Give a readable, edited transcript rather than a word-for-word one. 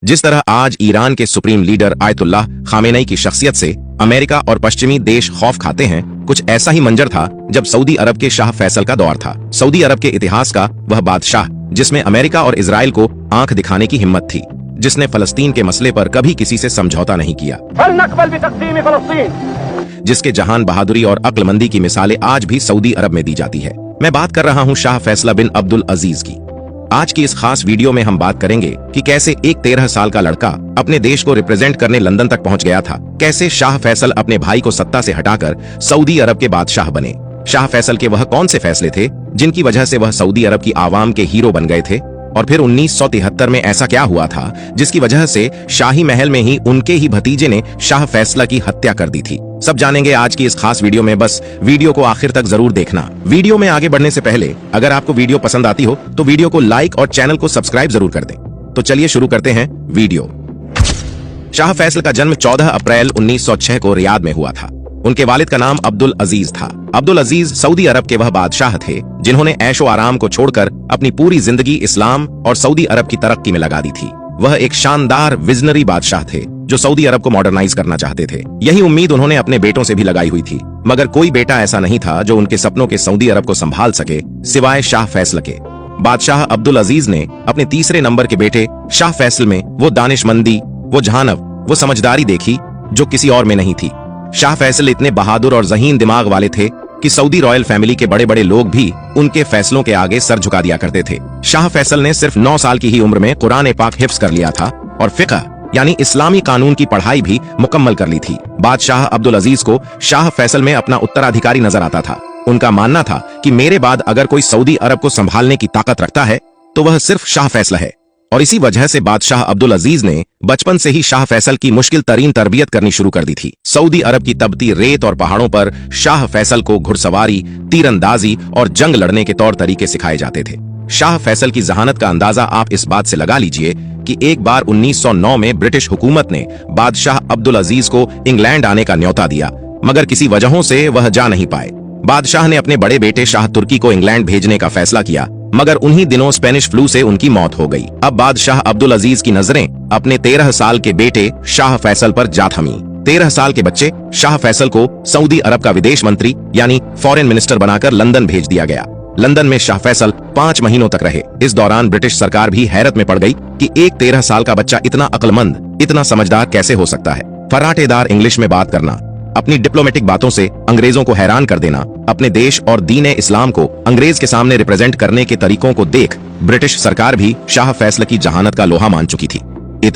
जिस तरह आज ईरान के सुप्रीम लीडर आयतुल्लाह खामेनेई की शख्सियत से अमेरिका और पश्चिमी देश खौफ खाते हैं, कुछ ऐसा ही मंजर था जब सऊदी अरब के शाह फैसल का दौर था। सऊदी अरब के इतिहास का वह बादशाह जिसमें अमेरिका और इजराइल को आंख दिखाने की हिम्मत थी, जिसने फलस्तीन के मसले पर कभी किसी से समझौता नहीं किया, जिसके जहान बहादुरी और अक्लमंदी की मिसालें आज भी सऊदी अरब में दी जाती है। मैं बात कर रहा हूँ शाह फैसल बिन अब्दुल अजीज की। आज की इस खास वीडियो में हम बात करेंगे कि कैसे एक 13 साल का लड़का अपने देश को रिप्रेजेंट करने लंदन तक पहुंच गया था, कैसे शाह फैसल अपने भाई को सत्ता से हटाकर सऊदी अरब के बादशाह बने। शाह फैसल के वह कौन से फैसले थे जिनकी वजह से वह सऊदी अरब की आवाम के हीरो बन गए थे, और फिर 1973 में ऐसा क्या हुआ था जिसकी वजह से शाही महल में ही उनके ही भतीजे ने शाह फैसला की हत्या कर दी थी। सब जानेंगे आज की इस खास वीडियो में, बस वीडियो को आखिर तक जरूर देखना। वीडियो में आगे बढ़ने से पहले अगर आपको वीडियो पसंद आती हो तो वीडियो को लाइक और चैनल को सब्सक्राइब जरूर कर दें। तो चलिए शुरू करते हैं वीडियो। शाह फैसल का जन्म 14 अप्रैल 1906 को रियाद में हुआ था। उनके वालिद का नाम अब्दुल अजीज था। अब्दुल अजीज सऊदी अरब के वह बादशाह थे जिन्होंने ऐशो आराम को छोड़कर अपनी पूरी जिंदगी इस्लाम और सऊदी अरब की तरक्की में लगा दी थी। वह एक शानदार विजनरी बादशाह थे जो सऊदी अरब को मॉडर्नाइज करना चाहते थे। यही उम्मीद उन्होंने अपने बेटों से भी लगाई हुई थी, मगर कोई बेटा ऐसा नहीं था जो उनके सपनों के सऊदी अरब को संभाल सके सिवाय शाह फैसल के। बादशाह अब्दुल अजीज ने अपने तीसरे नंबर के बेटे शाह फैसल में वो दानिशमंदी, वो जहानत, वो समझदारी देखी जो किसी और में नहीं थी। शाह फैसल इतने बहादुर और ज़हीन दिमाग वाले थे कि सऊदी रॉयल फैमिली के बड़े बड़े लोग भी उनके फैसलों के आगे सर झुका दिया करते थे। शाह फैसल ने सिर्फ 9 साल की ही उम्र में कुरान पाक हिफ्ज कर लिया था और फिक़ह यानी इस्लामी कानून की पढ़ाई भी मुकम्मल कर ली थी। बादशाह अब्दुल अजीज को शाह फैसल में अपना उत्तराधिकारी नजर आता था। उनका मानना था कि मेरे बाद अगर कोई सऊदी अरब को संभालने की ताकत रखता है तो वह सिर्फ शाह फैसल है, और इसी वजह से बादशाह अब्दुल अजीज ने बचपन से ही शाह फैसल की मुश्किल तरीन तरबियत करनी शुरू कर दी थी। सऊदी अरब की तपती रेत और पहाड़ों पर शाह फैसल को घुड़सवारी, तीरंदाजी और जंग लड़ने के तौर तरीके सिखाए जाते थे। शाह फैसल की जहानत का अंदाजा आप इस बात से लगा लीजिए कि एक बार 1909 में ब्रिटिश हुकूमत ने बादशाह अब्दुल अजीज को इंग्लैंड आने का न्योता दिया, मगर किसी वजहों से वह जा नहीं पाए। बादशाह ने अपने बड़े बेटे शाह तुर्की को इंग्लैंड भेजने का फैसला किया, मगर उन्हीं दिनों स्पेनिश फ्लू से उनकी मौत हो गई। अब बादशाह अब्दुल अजीज की नजरें अपने 13 साल के बेटे शाह फैसल पर जा थमी। 13 साल के बच्चे शाह फैसल को सऊदी अरब का विदेश मंत्री यानी फॉरेन मिनिस्टर बनाकर लंदन भेज दिया गया। लंदन में शाह फैसल 5 महीनों तक रहे। इस दौरान ब्रिटिश सरकार भी हैरत में पड़ गई कि एक 13 साल का बच्चा इतना अक्लमंद, इतना समझदार कैसे हो सकता है। फर्राटेदार इंग्लिश में बात करना, अपनी डिप्लोमेटिक बातों से अंग्रेजों को हैरान कर देना, अपने देश और दीन इस्लाम को अंग्रेज के सामने रिप्रेजेंट करने के तरीकों को देख ब्रिटिश सरकार भी शाह फैसल की जहानत का लोहा मान चुकी थी।